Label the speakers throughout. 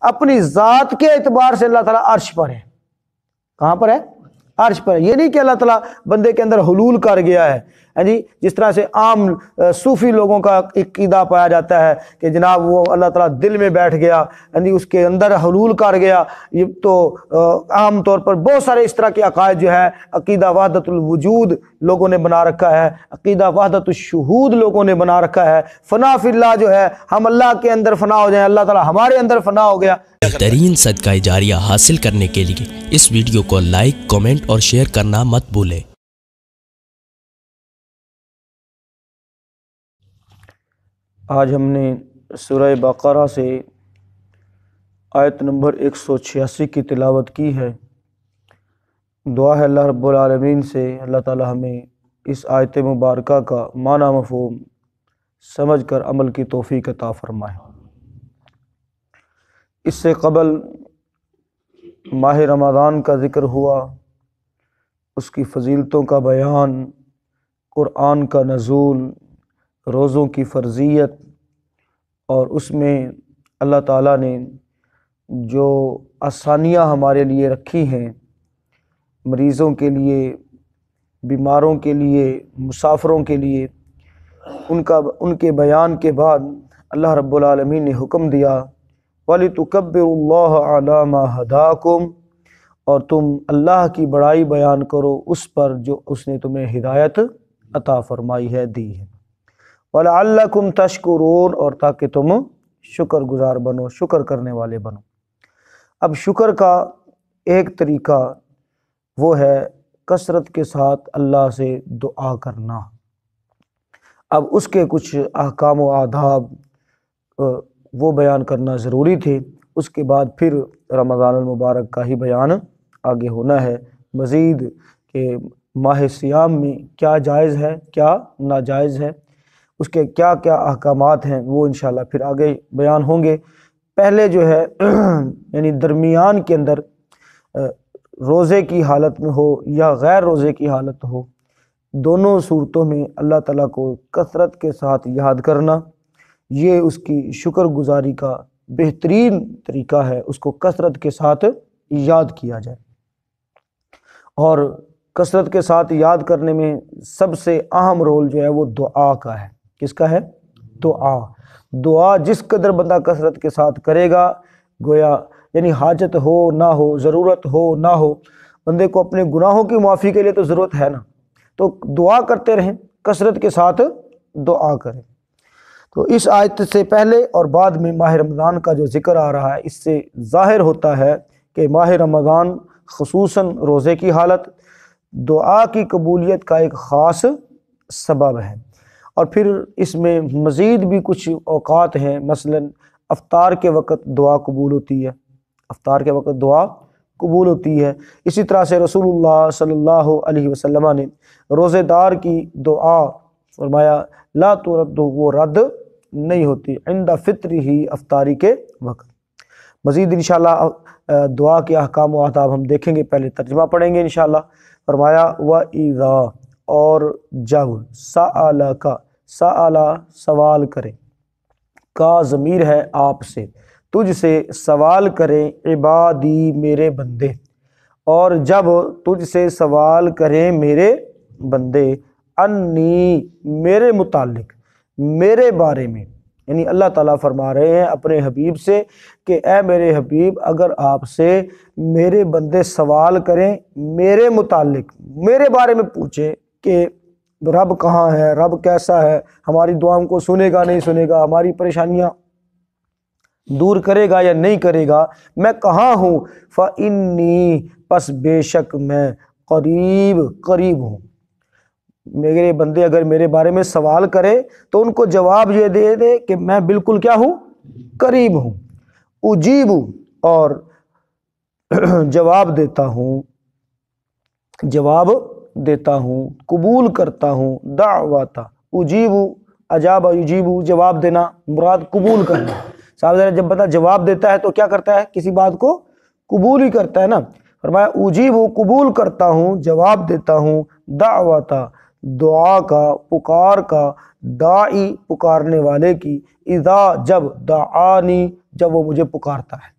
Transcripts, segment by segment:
Speaker 1: اپنی ذات کے اعتبار سے اللہ تعالیٰ عرش پر ہے۔ کہاں پر ہے؟ عرش پر ہے۔ یہ نہیں کہ اللہ تعالیٰ بندے کے اندر حلول کر گیا ہے، جی جس طرح سے عام صوفی لوگوں کا عقیدہ پایا جاتا ہے کہ جناب وہ اللہ تعالیٰ دل میں بیٹھ گیا، اس کے اندر حلول کر گیا۔ یہ تو عام طور پر بہت سارے اس طرح کے عقائد جو ہے، عقیدہ وحدت الوجود لوگوں نے بنا رکھا ہے، عقیدہ وحدت الشہود لوگوں نے بنا رکھا ہے، فنا فی اللہ جو ہے ہم اللہ کے اندر فنا ہو جائیں، اللہ تعالیٰ ہمارے اندر فنا ہو گیا۔
Speaker 2: بہترین صدقہ جاریہ حاصل کرنے کے لیے اس ویڈیو کو لائک، کمنٹ اور شیئر کرنا مت بھولیں۔
Speaker 1: آج ہم نے سورہ بقرہ سے آیت نمبر 186 کی تلاوت کی ہے۔ دعا ہے اللہ رب العالمین سے اللہ تعالی ہمیں اس آیت مبارکہ کا معنی مفہوم سمجھ کر عمل کی توفیق عطا فرمائے۔ اس سے قبل ماہ رمضان کا ذکر ہوا، اس کی فضیلتوں کا بیان، قرآن کا نزول، روزوں کی فرضیت، اور اس میں اللہ تعالیٰ نے جو آسانیاں ہمارے لیے رکھی ہیں، مریضوں کے لیے، بیماروں کے لیے، مسافروں کے لیے، ان کے بیان کے بعد اللہ رب العالمین نے حکم دیا وَلِتُكَبِّرُوا اللَّهَ عَلَى مَا هَدَاكُمْ، اور تم اللہ کی بڑائی بیان کرو اس پر جو اس نے تمہیں ہدایت عطا فرمائی ہے، دی ہے۔ وَلَعَلَّكُمْ تَشْكُرُونَ، اور تاکہ تم شکر گزار بنو، شکر کرنے والے بنو۔ اب شکر کا ایک طریقہ وہ ہے کثرت کے ساتھ اللہ سے دعا کرنا۔ اب اس کے کچھ احکام و آداب وہ بیان کرنا ضروری تھے، اس کے بعد پھر رمضان المبارک کا ہی بیان آگے ہونا ہے مزید کہ ماہ سیام میں کیا جائز ہے، کیا ناجائز ہے، اس کے کیا کیا احکامات ہیں، وہ انشاءاللہ پھر آگے بیان ہوں گے۔ پہلے جو ہے یعنی درمیان کے اندر روزے کی حالت میں ہو یا غیر روزے کی حالت ہو، دونوں صورتوں میں اللہ تعالیٰ کو کثرت کے ساتھ یاد کرنا، یہ اس کی شکر گزاری کا بہترین طریقہ ہے، اس کو کثرت کے ساتھ یاد کیا جائے۔ اور کثرت کے ساتھ یاد کرنے میں سب سے اہم رول جو ہے وہ دعا کا ہے۔ کس کا ہے؟ دعا جس قدر بندہ کثرت کے ساتھ کرے گا، گویا یعنی حاجت ہو نہ ہو، ضرورت ہو نہ ہو، بندے کو اپنے گناہوں کی معافی کے لیے تو ضرورت ہے نا، تو دعا کرتے رہیں، کثرت کے ساتھ دعا کریں۔ تو اس آیت سے پہلے اور بعد میں ماہ رمضان کا جو ذکر آ رہا ہے، اس سے ظاہر ہوتا ہے کہ ماہ رمضان خصوصاً روزے کی حالت دعا کی قبولیت کا ایک خاص سبب ہے۔ اور پھر اس میں مزید بھی کچھ اوقات ہیں، مثلا افطار کے وقت دعا قبول ہوتی ہے، افطار کے وقت دعا قبول ہوتی ہے۔ اسی طرح سے رسول اللہ صلی اللہ علیہ وسلم نے روزے دار کی دعا فرمایا لا ترد، وہ رد نہیں ہوتی، عند فطر ہی، افطاری کے وقت۔ مزید انشاءاللہ دعا کے احکام و آداب ہم دیکھیں گے، پہلے ترجمہ پڑھیں گے انشاءاللہ۔ فرمایا وَإِذَا، اور جب، سَأَلَكَ، سَأَلَ سوال کرے، کا ضمیر ہے آپ سے، تجھ سے سوال کریں عبادی میرے بندے، اور جب تجھ سے سوال کریں میرے بندے، انی میرے متعلق، میرے بارے میں، یعنی اللہ تعالیٰ فرما رہے ہیں اپنے حبیب سے کہ اے میرے حبیب، اگر آپ سے میرے بندے سوال کریں میرے متعلق، میرے بارے میں پوچھیں کہ رب کہاں ہے، رب کیسا ہے، ہماری دعاؤں کو سنے گا نہیں سنے گا، ہماری پریشانیاں دور کرے گا یا نہیں کرے گا، میں کہاں ہوں، فَإِنِّي، پس بے شک میں، قریب ہوں۔ میرے بندے اگر میرے بارے میں سوال کرے تو ان کو جواب یہ دے دے کہ میں بالکل کیا ہوں، قریب ہوں، اجیب، اور جواب دیتا ہوں، قبول کرتا ہوں، دعوتا، اجیب، اجاب یجیب، جواب دینا مراد قبول کرنا۔ صاحب جب بندہ جواب دیتا ہے تو کیا کرتا ہے، کسی بات کو قبول ہی کرتا ہے نا۔ فرمایا اجیب، قبول کرتا ہوں، جواب دیتا ہوں، دعوتا، دعا کا، پکار کا، داعی، پکارنے والے کی، اذا، جب، دعانی، جب وہ مجھے پکارتا ہے۔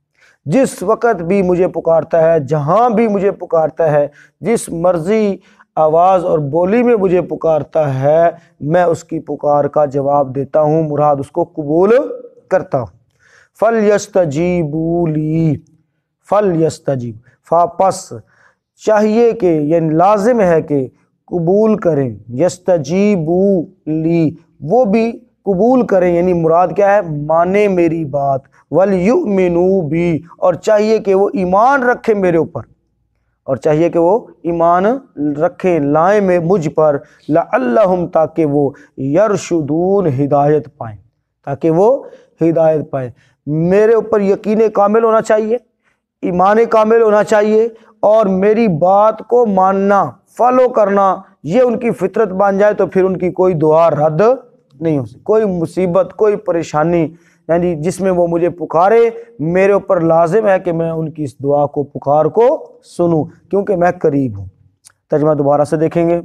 Speaker 1: جس وقت بھی مجھے پکارتا ہے، جہاں بھی مجھے پکارتا ہے، جس مرضی آواز اور بولی میں مجھے پکارتا ہے، میں اس کی پکار کا جواب دیتا ہوں، مراد اس کو قبول کرتا ہوں۔ فَلْيَسْتَجِيبُوا لِي، فَلْيَسْتَجِیب، پس چاہیے کہ یعنی لازم ہے کہ قبول کریں، یستجیبوا لی، وہ بھی قبول کریں، یعنی مراد کیا ہے، مانیں میری بات، وَلْيُؤْمِنُوا بِی، اور چاہیے کہ وہ ایمان رکھیں میرے اوپر، اور چاہیے کہ وہ ایمان رکھیں لائیں میں مجھ پر، لعلہم، تاکہ وہ یرشدون، ہدایت پائیں، تاکہ وہ ہدایت پائیں۔ میرے اوپر یقین کامل ہونا چاہیے، ایمان کامل ہونا چاہیے، اور میری بات کو ماننا، فالو کرنا، یہ ان کی فطرت بن جائے تو پھر ان کی کوئی دعا رد نہیں ہو سکتی۔ کوئی مصیبت، کوئی پریشانی، یعنی جس میں وہ مجھے پکارے، میرے اوپر لازم ہے کہ میں ان کی اس دعا کو، پکار کو سنوں، کیونکہ میں قریب ہوں۔ ترجمہ دوبارہ سے دیکھیں گے۔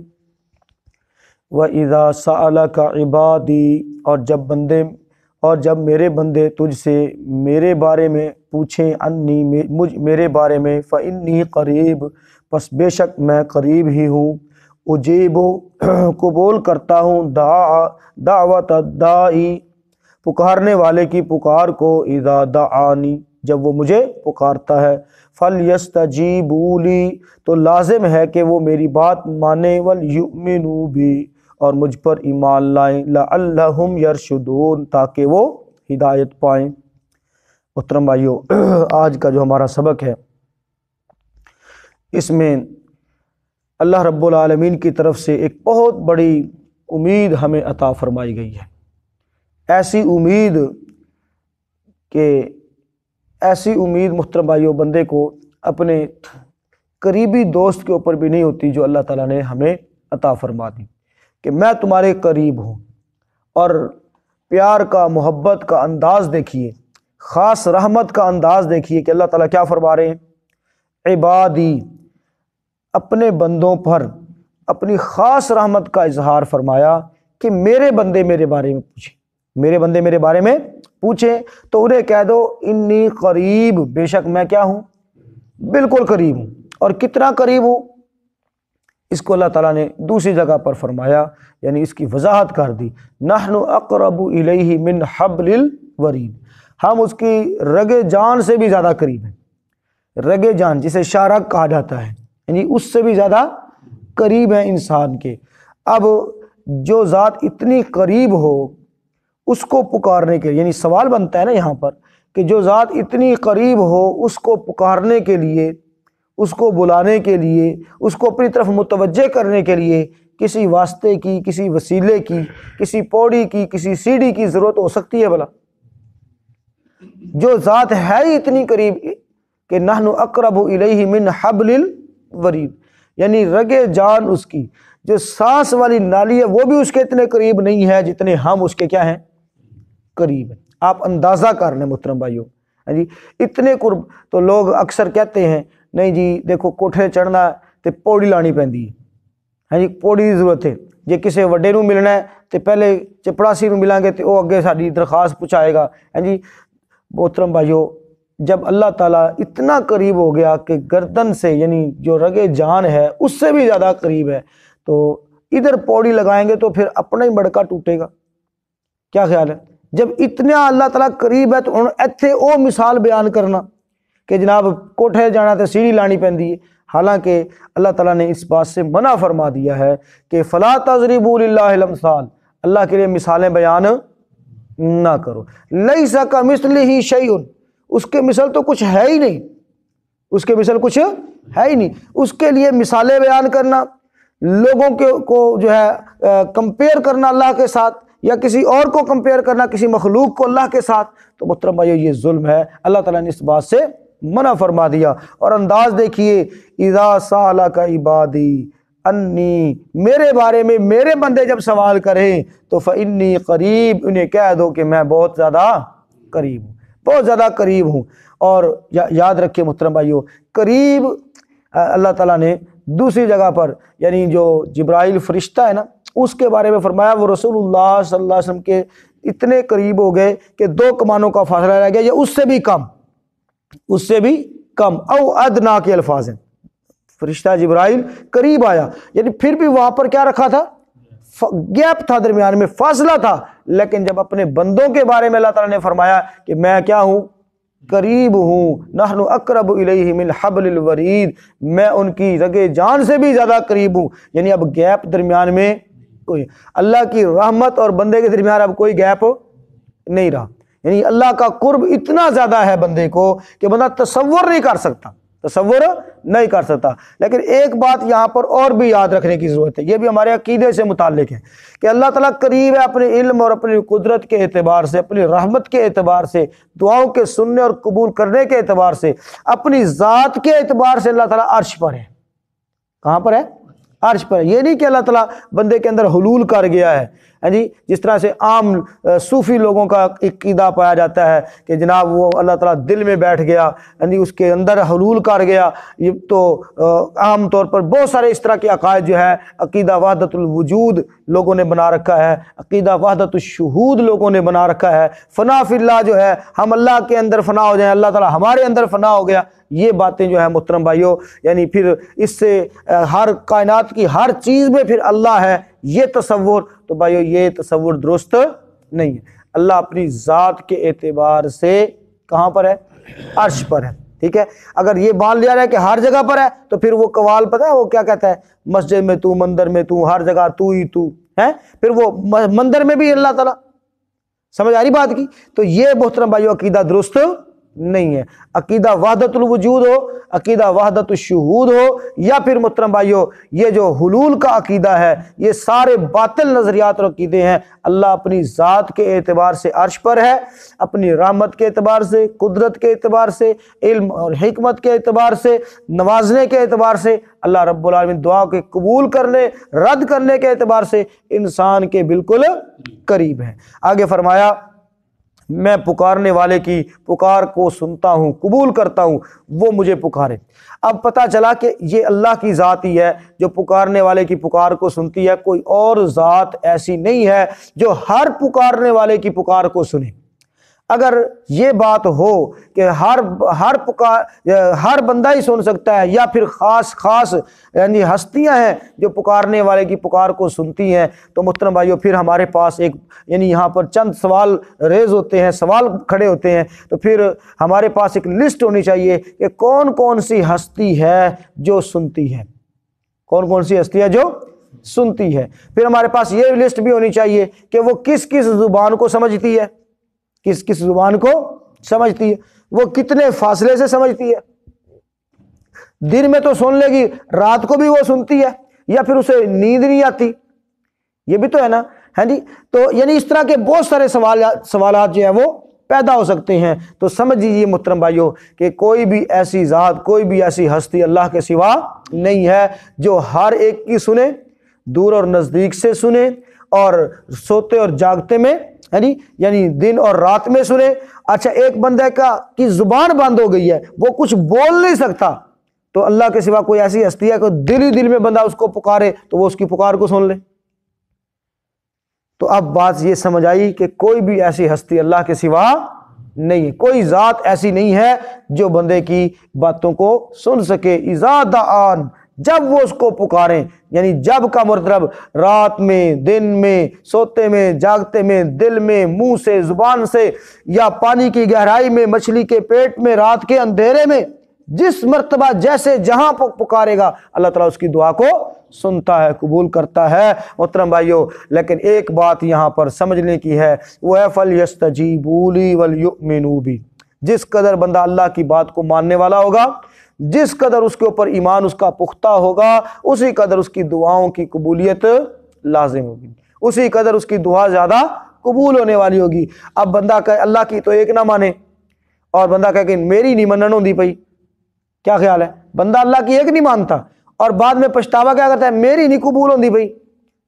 Speaker 1: وَإِذَا سَأَلَكَ عِبَادِي، اور جب میرے بندے تجھ سے میرے بارے میں پوچھیں، انی، میرے بارے میں، فَإِنِّي قریب، پس بے شک میں قریب ہی ہوں، اجیب، قبول کرتا ہوں، دعوت الداعی، پکارنے والے کی پکار کو، اذا دعانی، جب وہ مجھے پکارتا ہے، فَلْيَسْتَجِیبُوا لِی، تو لازم ہے کہ وہ میری بات مانیں، وَلْيُؤْمِنُوا بِی، اور مجھ پر ایمان لائیں، لعلہم یرشدون، تاکہ وہ ہدایت پائیں۔ محترم بھائیو، آج کا جو ہمارا سبق ہے، اس میں اللہ رب العالمین کی طرف سے ایک بہت بڑی امید ہمیں عطا فرمائی گئی ہے۔ ایسی امید محترم بھائیو بندے کو اپنے قریبی دوست کے اوپر بھی نہیں ہوتی، جو اللہ تعالیٰ نے ہمیں عطا فرما دی، کہ میں تمہارے قریب ہوں۔ اور پیار کا، محبت کا انداز دیکھیے، خاص رحمت کا انداز دیکھیے کہ اللہ تعالیٰ کیا فرما رہے ہیں، عبادی، اپنے بندوں پر اپنی خاص رحمت کا اظہار فرمایا کہ میرے بندے میرے بارے میں پوچھیں، میرے بندے میرے بارے میں پوچھیں تو انہیں کہہ دو، انی قریب، بے شک میں کیا ہوں، بالکل قریب ہوں۔ اور کتنا قریب ہوں، اس کو اللہ تعالیٰ نے دوسری جگہ پر فرمایا، یعنی اس کی وضاحت کر دی، نحن اقرب الیہ من حبل الورید، ہم اس کی رگ جان سے بھی زیادہ قریب ہیں۔ رگ جان جسے شارک کہا جاتا ہے، یعنی اس سے بھی زیادہ قریب ہیں انسان کے۔ اب جو ذات اتنی قریب ہو، اس کو پکارنے کے، یعنی سوال بنتا ہے نا یہاں پر کہ جو ذات اتنی قریب ہو، اس کو پکارنے کے لیے، اس کو بلانے کے لیے، اس کو اپنی طرف متوجہ کرنے کے لیے کسی واسطے کی، کسی وسیلے کی، کسی پوڑی کی، کسی سیڑھی کی ضرورت ہو سکتی ہے بھلا؟ جو ذات ہے ہی اتنی قریب کہ نحن اقرب الیہ من حبل الورید، یعنی رگ جان اس کی جو سانس والی نالی ہے، وہ بھی اس کے اتنے قریب نہیں ہے جتنے ہم اس کے کیا ہیں، قریب ہیں۔ آپ اندازہ کر لیں محترم بھائیو، جی اتنے قرب۔ تو لوگ اکثر کہتے ہیں نہیں جی دیکھو کوٹھے چڑھنا ہے تو پوڑی لانی پیندی ہے، ہاں جی پوڑی کی ضرورت ہے، جے کسی وڈے نو ملنا ہے تو پہلے چپڑاسی نو ملیں گے تو وہ اگے ساری درخواست پہنچائے گا، ہاں جی۔ محترم بھائیو، جب اللہ تعالیٰ اتنا قریب ہو گیا کہ گردن سے، یعنی جو رگ جان ہے اس سے بھی زیادہ قریب ہے، تو ادھر پوڑی لگائیں گے تو پھر اپنا ہی مڑکا ٹوٹے گا۔ کیا خیال ہے؟ جب اتنا اللہ تعالیٰ قریب ہے تو ایتھے او مثال بیان کرنا کہ جناب کوٹھے جانا تو سیڑھی لانی پیندی ہے، حالانکہ اللہ تعالیٰ نے اس بات سے منع فرما دیا ہے کہ فلا تضربوا للہ الامثال، اللہ کے لیے مثالیں بیان نہ کرو۔ لیس کمثلہ شیء، اس کے مثل تو کچھ ہے ہی نہیں، اس کے مثل کچھ ہے ہی نہیں۔ اس کے لیے مثالیں بیان کرنا، لوگوں کو جو ہے کمپیئر کرنا اللہ کے ساتھ، یا کسی اور کو کمپیئر کرنا، کسی مخلوق کو اللہ کے ساتھ، تو محترم بھائیو یہ ظلم ہے۔ اللہ تعالیٰ نے اس بات سے منع فرما دیا۔ اور انداز دیکھیے، اذا سالک عبادی انی، میرے بارے میں میرے بندے جب سوال کریں تو فانی قریب، انہیں کہہ دو کہ میں بہت زیادہ قریب ہوں، بہت زیادہ قریب ہوں۔ اور یاد رکھیے محترم بھائیو، قریب اللہ تعالیٰ نے دوسری جگہ پر، یعنی جو جبرائیل فرشتہ ہے نا، اس کے بارے میں فرمایا وہ رسول اللہ صلی اللہ علیہ وسلم کے اتنے قریب ہو گئے کہ 2 کمانوں کا فاصلہ رہ گیا، یا اس سے بھی کم، اس سے بھی کم، او ادنا کے الفاظ ہیں۔ فرشتہ جبرائیل قریب آیا، یعنی پھر بھی وہاں پر کیا رکھا تھا؟ گیپ تھا، درمیان میں فاصلہ تھا، لیکن جب اپنے بندوں کے بارے میں اللہ تعالیٰ نے فرمایا کہ میں کیا ہوں؟ قریب ہوں، نحن اقرب الیہ من حبل الورید، میں ان کی رگے جان سے بھی زیادہ قریب ہوں، یعنی اب گیپ درمیان میں کوئی، اللہ کی رحمت اور بندے کے درمیان اب کوئی گیپ نہیں رہا، یعنی اللہ کا قرب اتنا زیادہ ہے بندے کو کہ بندہ تصور نہیں کر سکتا، تصور نہیں کر سکتا۔ لیکن ایک بات یہاں پر اور بھی یاد رکھنے کی ضرورت ہے، یہ بھی ہمارے عقیدے سے متعلق ہے کہ اللہ تعالیٰ قریب ہے اپنے علم اور اپنی قدرت کے اعتبار سے، اپنی رحمت کے اعتبار سے، دعاؤں کے سننے اور قبول کرنے کے اعتبار سے، اپنی ذات کے اعتبار سے اللہ تعالیٰ عرش پر ہے۔ کہاں پر ہے؟ عرش پر ہے۔ یہ نہیں کہ اللہ تعالیٰ بندے کے اندر حلول کر گیا ہے، جی جس طرح سے عام صوفی لوگوں کا عقیدہ پایا جاتا ہے کہ جناب وہ اللہ تعالیٰ دل میں بیٹھ گیا، اس کے اندر حلول کر گیا۔ یہ تو عام طور پر بہت سارے اس طرح کے عقائد جو ہے، عقیدہ وحدت الوجود لوگوں نے بنا رکھا ہے، عقیدہ وحدت الشہود لوگوں نے بنا رکھا ہے، فنا فی اللہ جو ہے، ہم اللہ کے اندر فنا ہو جائیں، اللہ تعالیٰ ہمارے اندر فنا ہو گیا۔ یہ باتیں جو ہے محترم بھائیوں، یعنی پھر اس سے ہر کائنات کی ہر چیز میں پھر اللہ ہے، یہ تصور تو بھائیوں یہ تصور درست نہیں ہے۔ اللہ اپنی ذات کے اعتبار سے کہاں پر ہے؟ عرش پر ہے، ٹھیک ہے۔ اگر یہ مان لیا جائے کہ ہر جگہ پر ہے تو پھر وہ قوال پتہ ہے وہ کیا کہتا ہے؟ مسجد میں تو، مندر میں تو، ہر جگہ تو ہی تو ہے، پھر وہ مندر میں بھی اللہ تعالیٰ، سمجھ آ رہی بات کی؟ تو یہ محترم بھائیوں عقیدہ درست نہیں ہے۔ عقیدہ وحدت الوجود ہو، عقیدہ وحدت الشہود ہو، یا پھر محترم بھائیوں یہ جو حلول کا عقیدہ ہے، یہ سارے باطل نظریات اور عقیدے ہیں۔ اللہ اپنی ذات کے اعتبار سے عرش پر ہے، اپنی رحمت کے اعتبار سے، قدرت کے اعتبار سے، علم اور حکمت کے اعتبار سے، نوازنے کے اعتبار سے، اللہ رب العالمین دعا کے قبول کرنے رد کرنے کے اعتبار سے انسان کے بالکل قریب ہے۔ آگے فرمایا میں پکارنے والے کی پکار کو سنتا ہوں، قبول کرتا ہوں، وہ مجھے پکارے۔ اب پتہ چلا کہ یہ اللہ کی ذات ہی ہے جو پکارنے والے کی پکار کو سنتی ہے، کوئی اور ذات ایسی نہیں ہے جو ہر پکارنے والے کی پکار کو سنے۔ اگر یہ بات ہو کہ ہر بندہ ہی سن سکتا ہے، یا پھر خاص یعنی ہستیاں ہیں جو پکارنے والے کی پکار کو سنتی ہیں، تو محترم بھائیوں پھر ہمارے پاس ایک یعنی یہاں پر چند سوال ریز ہوتے ہیں، سوال کھڑے ہوتے ہیں، تو پھر ہمارے پاس ایک لسٹ ہونی چاہیے کہ کون کون سی ہستی ہے جو سنتی ہے، کون کون سی ہستی ہے جو سنتی ہے۔ پھر ہمارے پاس یہ لسٹ بھی ہونی چاہیے کہ وہ کس کس زبان کو سمجھتی ہے، کس کس زبان کو سمجھتی ہے، وہ کتنے فاصلے سے سمجھتی ہے۔ دن میں تو سن لے گی، رات کو بھی وہ سنتی ہے، یا پھر اسے نیند نہیں آتی، یہ بھی تو ہے نا، ہے جی۔ تو یعنی اس طرح کے بہت سارے سوالات جو ہیں وہ پیدا ہو سکتے ہیں۔ تو سمجھ لیجیے محترم بھائیوں کہ کوئی بھی ایسی ذات، کوئی بھی ایسی ہستی اللہ کے سوا نہیں ہے جو ہر ایک کی سنے، دور اور نزدیک سے سنے، اور سوتے اور جاگتے میں یعنی دن اور رات میں سنے۔ اچھا ایک بندے کی زبان بند ہو گئی ہے، وہ کچھ بول نہیں سکتا، تو اللہ کے سوا کوئی ایسی ہستی ہے کہ دل ہی دل میں بندہ اس کو پکارے تو وہ اس کی پکار کو سن لے؟ تو اب بات یہ سمجھ آئی کہ کوئی بھی ایسی ہستی اللہ کے سوا نہیں ہے، کوئی ذات ایسی نہیں ہے جو بندے کی باتوں کو سن سکے۔ اذا دعان، جب وہ اس کو پکاریں، یعنی جب کا مطلب رات میں، دن میں، سوتے میں، جاگتے میں، دل میں، منہ سے، زبان سے، یا پانی کی گہرائی میں، مچھلی کے پیٹ میں، رات کے اندھیرے میں، جس مرتبہ جیسے جہاں پکارے گا اللہ تعالیٰ اس کی دعا کو سنتا ہے، قبول کرتا ہے۔ محترم بھائیوں لیکن ایک بات یہاں پر سمجھنے کی ہے، وہ ہے فَلْيَسْتَجِيبُوا لِي وَلْيُؤْمِنُوا بِي۔ جس قدر بندہ اللہ کی بات کو ماننے والا ہوگا، جس قدر اس کے اوپر ایمان اس کا پختہ ہوگا، اسی قدر اس کی دعاؤں کی قبولیت لازم ہوگی، اسی قدر اس کی دعا زیادہ قبول ہونے والی ہوگی۔ اب بندہ کہے اللہ کی تو ایک نہ مانے، اور بندہ کہے کہ میری نہیں منن ہوندی پئی، کیا خیال ہے؟ بندہ اللہ کی ایک نہیں مانتا اور بعد میں پچھتاوا کیا کرتا ہے، میری نہیں قبول ہوندی بھائی،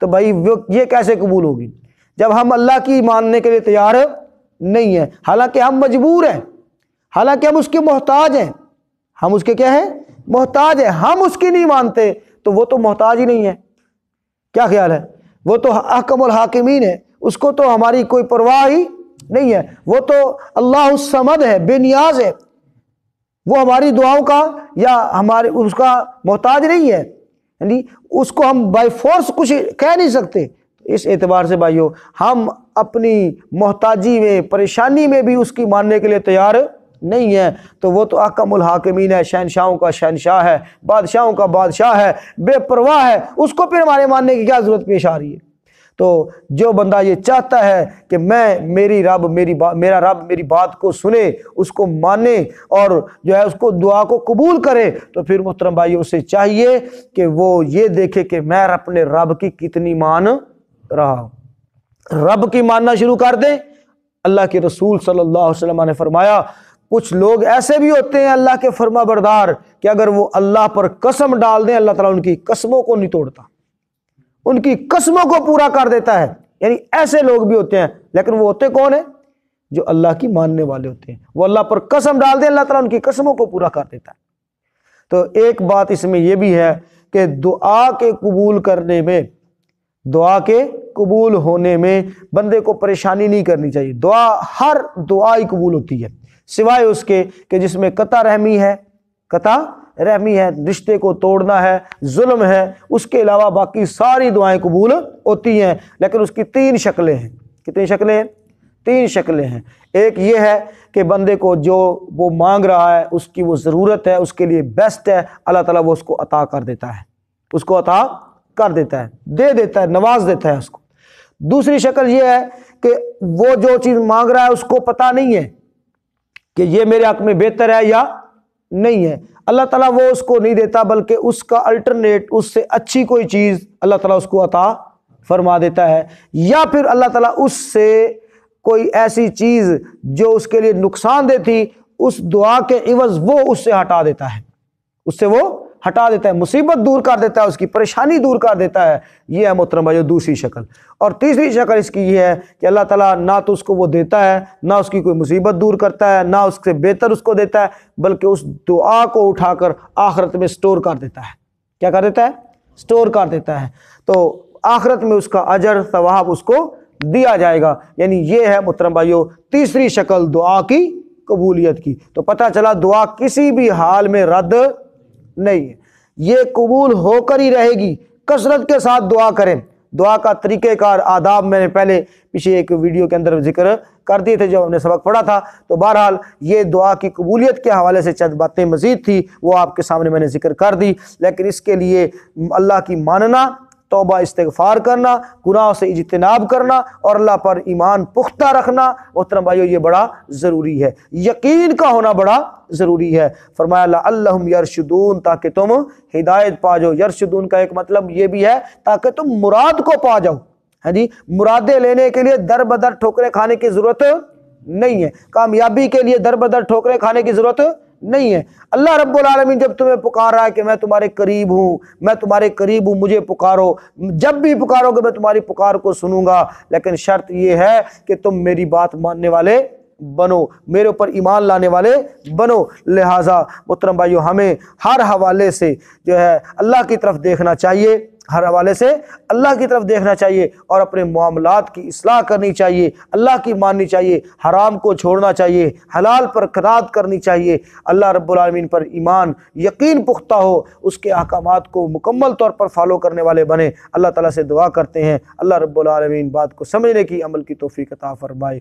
Speaker 1: تو بھائی یہ کیسے قبول ہوگی جب ہم اللہ کی ماننے کے لیے تیار نہیں ہیں، حالانکہ ہم مجبور ہیں، حالانکہ ہم اس کے محتاج ہیں، ہم اس کے کیا ہیں؟ محتاج ہیں۔ ہم اس کی نہیں مانتے تو وہ تو محتاج ہی نہیں ہے، کیا خیال ہے؟ وہ تو احکم الحاکمین ہے، اس کو تو ہماری کوئی پرواہ ہی نہیں ہے، وہ تو اللہ الصمد ہے، بے نیاز ہے، وہ ہماری دعاؤں کا یا ہمارے اس کا محتاج نہیں ہے، یعنی اس کو ہم بائی فورس کچھ کہہ نہیں سکتے۔ اس اعتبار سے بھائیو ہم اپنی محتاجی میں، پریشانی میں بھی اس کی ماننے کے لیے تیار نہیں ہے، تو وہ تو احکم الحاکمین ہے، شہنشاہوں کا شہنشاہ ہے، بادشاہوں کا بادشاہ ہے، بے پرواہ ہے، اس کو پھر ہمارے ماننے کی کیا ضرورت پیش آ رہی ہے؟ تو جو بندہ یہ چاہتا ہے کہ میرا رب میری بات کو سنے، اس کو مانے اور جو ہے اس کو دعا کو قبول کرے، تو پھر محترم بھائی اسے چاہیے کہ وہ یہ دیکھے کہ میں اپنے رب کی کتنی مان رہا ہوں۔ رب کی ماننا شروع کر دیں۔ اللہ کے رسول صلی اللہ علیہ وسلم نے فرمایا کچھ لوگ ایسے بھی ہوتے ہیں اللہ کے فرما بردار کہ اگر وہ اللہ پر قسم ڈال دیں اللہ تعالیٰ ان کی قسموں کو نہیں توڑتا، ان کی قسموں کو پورا کر دیتا ہے۔ یعنی ایسے لوگ بھی ہوتے ہیں، لیکن وہ ہوتے کون ہیں؟ جو اللہ کی ماننے والے ہوتے ہیں۔ وہ اللہ پر قسم ڈال دیں اللہ تعالیٰ ان کی قسموں کو پورا کر دیتا ہے۔ تو ایک بات اس میں یہ بھی ہے کہ دعا کے قبول کرنے میں، دعا کے قبول ہونے میں بندے کو پریشانی نہیں کرنی چاہیے۔ ہر دعا ہی قبول ہوتی ہے سوائے اس کے کہ جس میں قطع رحمی ہے، رشتے کو توڑنا ہے، ظلم ہے، اس کے علاوہ باقی ساری دعائیں قبول ہوتی ہیں، لیکن اس کی 3 شکلیں ہیں۔ کتنی شکلیں ہیں؟ 3 شکلیں ہیں۔ ایک یہ ہے کہ بندے کو جو وہ مانگ رہا ہے، اس کی وہ ضرورت ہے، اس کے لیے بیسٹ ہے، اللہ تعالیٰ وہ اس کو عطا کر دیتا ہے، اس کو عطا کر دیتا ہے، دے دیتا ہے، نواز دیتا ہے اس کو۔ دوسری شکل یہ ہے کہ وہ جو چیز مانگ رہا ہے اس کو پتہ نہیں ہے کہ یہ میرے حق میں بہتر ہے یا نہیں ہے، اللہ تعالیٰ وہ اس کو نہیں دیتا، بلکہ اس کا الٹرنیٹ، اس سے اچھی کوئی چیز اللہ تعالیٰ اس کو عطا فرما دیتا ہے، یا پھر اللہ تعالیٰ اس سے کوئی ایسی چیز جو اس کے لیے نقصان دہ تھی، اس دعا کے عوض وہ اس سے ہٹا دیتا ہے، اس سے وہ ہٹا دیتا ہے، مصیبت دور کر دیتا ہے، اس کی پریشانی دور کر دیتا ہے۔ یہ ہے محترم بھائیو دوسری شکل۔ اور تیسری شکل اس کی یہ ہے کہ اللہ تعالیٰ نہ تو اس کو وہ دیتا ہے، نہ اس کی کوئی مصیبت دور کرتا ہے، نہ اس سے بہتر اس کو دیتا ہے، بلکہ اس دعا کو اٹھا کر آخرت میں سٹور کر دیتا ہے۔ کیا کر دیتا ہے؟ سٹور کر دیتا ہے۔ تو آخرت میں اس کا اجر ثواب اس کو دیا جائے گا۔ یعنی یہ ہے محترم بھائیو تیسری شکل دعا کی قبولیت کی۔ تو پتہ چلا دعا کسی بھی حال میں رد نہیں ہے، یہ قبول ہو کر ہی رہے گی۔ کثرت کے ساتھ دعا کریں۔ دعا کا طریقہ کار، آداب میں نے پہلے پیچھے ایک ویڈیو کے اندر ذکر کر دیے تھے جب ہم نے سبق پڑھا تھا۔ تو بہرحال یہ دعا کی قبولیت کے حوالے سے چند باتیں مزید تھی، وہ آپ کے سامنے میں نے ذکر کر دی۔ لیکن اس کے لیے اللہ کی ماننا، توبہ استغفار کرنا، گناہوں سے اجتناب کرنا اور اللہ پر ایمان پختہ رکھنا محترم بھائیو یہ بڑا ضروری ہے، یقین کا ہونا بڑا ضروری ہے۔ فرمایا لعلہم یرشدون، تاکہ تم ہدایت پا جاؤ۔ یرشدون کا ایک مطلب یہ بھی ہے تاکہ تم مراد کو پا جاؤ۔ ہاں جی، مرادیں لینے کے لیے در بدر ٹھوکریں کھانے کی ضرورت نہیں ہے، کامیابی کے لیے در بدر ٹھوکریں کھانے کی ضرورت نہیں ہے۔ اللہ رب العالمین جب تمہیں پکار رہا ہے کہ میں تمہارے قریب ہوں، میں تمہارے قریب ہوں، مجھے پکارو، جب بھی پکارو گے میں تمہاری پکار کو سنوں گا، لیکن شرط یہ ہے کہ تم میری بات ماننے والے بنو، میرے اوپر ایمان لانے والے بنو۔ لہٰذا محترم بھائیو ہمیں ہر حوالے سے جو ہے اللہ کی طرف دیکھنا چاہیے، ہر حوالے سے اللہ کی طرف دیکھنا چاہیے اور اپنے معاملات کی اصلاح کرنی چاہیے، اللہ کی ماننی چاہیے، حرام کو چھوڑنا چاہیے، حلال پر قناعت کرنی چاہیے، اللہ رب العالمین پر ایمان یقین پختہ ہو، اس کے احکامات کو مکمل طور پر فالو کرنے والے بنے۔ اللہ تعالیٰ سے دعا کرتے ہیں اللہ رب العالمین بات کو سمجھنے کی، عمل کی توفیق عطا فرمائے۔